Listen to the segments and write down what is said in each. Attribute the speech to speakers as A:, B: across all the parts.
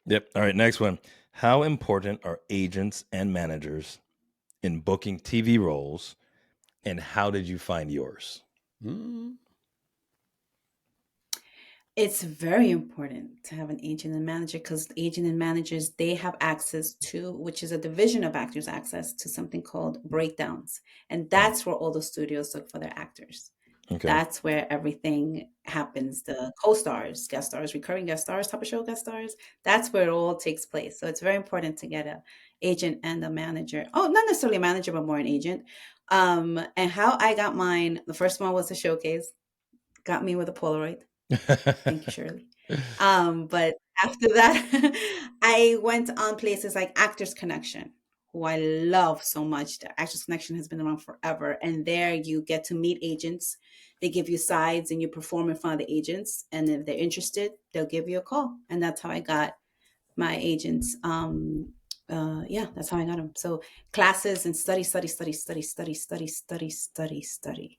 A: Yep. All right. Next one. How important are agents and managers in booking TV roles, and how did you find yours?
B: Mm.
C: It's very important to have an agent and manager because agent and managers, they have access to, which is a division of actors, access to something called breakdowns. And
A: Mm,
C: that's where all the studios look for their actors.
A: okay.
C: That's where everything happens. The co-stars, guest stars, recurring guest stars, top of show guest stars. That's where it all takes place. So it's very important to get a agent and a manager. Oh, not necessarily a manager, but more an agent. And how I got mine, the first one was the showcase. Got me with a Polaroid. Thank you, Shirley. But after that, I went on places like Actors Connection, who I love so much. The Actors Connection has been around forever. And there you get to meet agents. They give you sides and you perform in front of the agents. And if they're interested, they'll give you a call. And that's how I got my agents. Yeah, that's how I got them. So classes and study, study, study, study, study, study, study, study, study.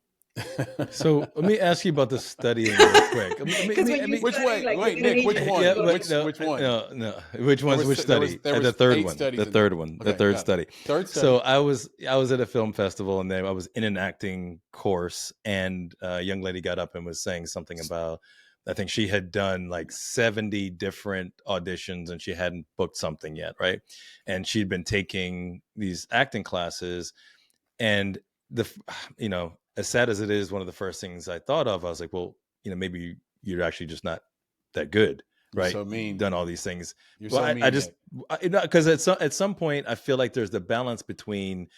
A: So let me ask you about the studying real quick.
C: Because when you
B: Which
C: study,
B: way?
C: like you
B: Wait,
C: get an
B: Nick, which
C: agent, you
A: Yeah,
B: one?
C: go to
A: but
B: Which
A: no,
B: which one?
A: no. Which one's which study?
B: There
A: The
B: was
A: third
B: 8
A: one.
B: studies
A: The
B: in there.
A: third one. The
B: Okay,
A: third
B: got it.
A: study.
B: Third
A: So
B: study.
A: I was at a film festival and then I was in an acting course, and a young lady got up and was saying something about, I think she had done like 70 different auditions and she hadn't booked something yet, right? And she'd been taking these acting classes, and the as sad as it is, one of the first things I thought of, I was like, well, maybe you're actually just not that good,
B: You're
A: right?
B: so mean.
A: Done all these things.
B: You're
A: Well,
B: so
A: I
B: mean,
A: just
B: Nick.
A: because at some point I feel like there's the balance between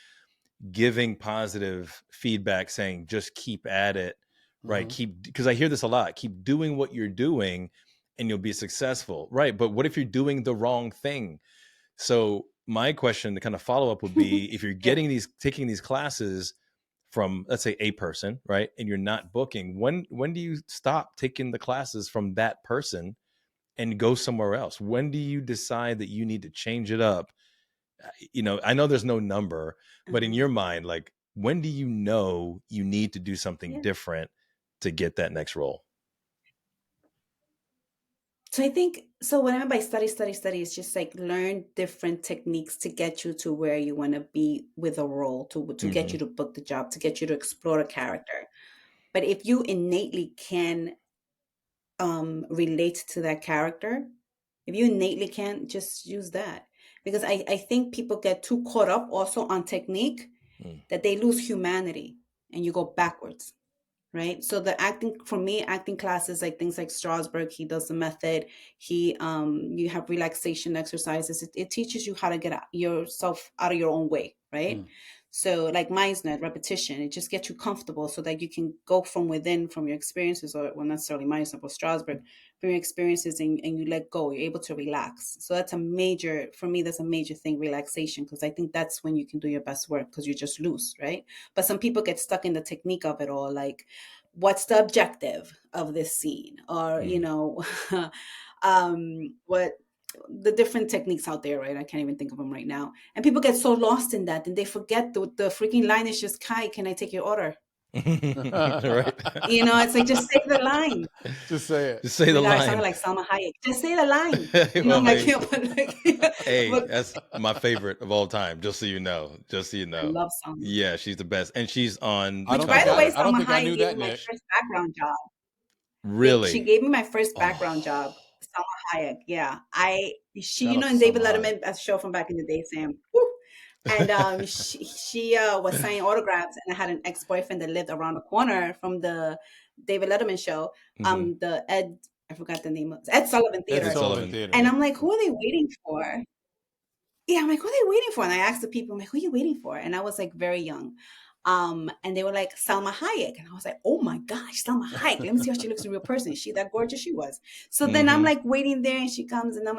A: giving positive feedback, saying just keep at it, right?
B: Hmm.
A: Keep, because I hear this a lot, keep doing what you're doing and you'll be successful, right? But what if you're doing the wrong thing? So my question, the kind of follow up would be, if you're
C: yeah.
A: taking these classes from, let's say, a person, right, and you're not booking, when do you stop taking the classes from that person and go somewhere else? When do you decide that you need to change it up? I know there's no number, but in
C: Uh-huh.
A: your mind, like, when do you know you need to do something
C: Yeah.
A: different to get that next role?
C: So I think so. What I mean by study, study, study is just like learn different techniques to get you to where you want to be with a role, to get
A: Hmm.
C: you to book the job, to get you to explore a character. But if you innately can relate to that character, if you innately can, just use that. Because I think people get too caught up also on technique that they lose humanity and you go backwards. Right, so the acting, for me, acting classes like things like Strasberg, he does the method. You have relaxation exercises. It teaches you how to get yourself out of your own way, right?
B: Mm.
C: So like Meisner, repetition, it just gets you comfortable so that you can go from within, from your experiences, or well, not necessarily Meisner but Strasberg, from your experiences, and you let go, you're able to relax. So that's a major, for me, that's a major thing, relaxation, because I think that's when you can do your best work, because you're just loose, right? But some people get stuck in the technique of it all, like, what's the objective of this scene, or
A: Mm.
C: what the different techniques out there, right? I can't even think of them right now, and people get so lost in that and they forget the freaking line is just, Kai, can I take your order?
A: Right.
C: It's like, just say the line.
B: Just say it.
A: Just say
C: Oh my
A: the
C: god, I sounded
A: line.
C: like Salma Hayek. Just say the line.
A: Well,
C: I'm like,
A: hey,
C: but like,
A: hey,
C: but
A: that's my favorite of all time. Just so you know. Just so you
C: I
A: know.
C: love Salma.
A: Yeah, she's the best, and she's on the
C: Which, by the way,
A: cover.
B: I don't
C: Salma
B: think I
C: Hayek
B: knew
C: gave
B: that,
C: me my
B: Nick.
C: first background job. She
A: Really?
C: gave me my first
A: Oh,
C: background job. Salma Hayek. Yeah. She,
B: Shout out
C: in
B: to
C: David
B: Salma Hayek.
C: Letterman, a show from back in the day, Sam. Woo! And she was signing autographs, and I had an ex-boyfriend that lived around the corner from the David Letterman show.
A: hmm.
C: The Ed, I forgot the name of Ed Sullivan
B: Ed
A: Ed
C: Theater.
B: Sullivan
A: Sullivan.
B: Theater.
C: And
A: Yep.
C: I'm like, who are they waiting for? Yeah, I'm like, who are they waiting for? And I asked the people, I'm like, who are you waiting for? And I was like very young. And they were like, Salma Hayek. And I was like, oh my gosh, Salma Hayek. Let me see how she looks in real person. Is she that gorgeous? She was. So then I'm
A: Hmm.
C: like waiting there, and she comes, and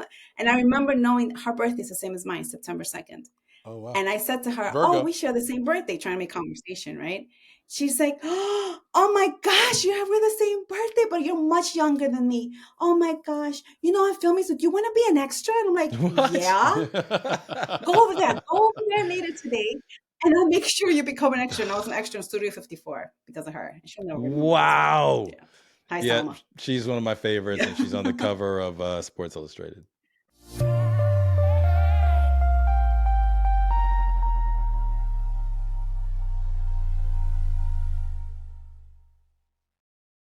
C: I remember knowing her birthday is the same as mine, September 2nd.
B: Oh wow.
C: And I said to her, oh,
B: Virgo.
C: we share the same birthday, trying to make conversation, right? She's like, oh my gosh, you have the same birthday, but you're much younger than me. Oh my gosh. I'm filming, so do you want to be an extra? And I'm like,
A: What?
C: yeah. Go over there. Go over there later today, and I'll make sure you become an extra. And I was an extra in Studio 54 because of her. And she'll never remember this.
A: Wow.
C: Yeah. Hi,
A: Yeah,
C: Salma.
A: she's one of my favorites,
C: Yeah.
A: and she's on the cover of Sports Illustrated.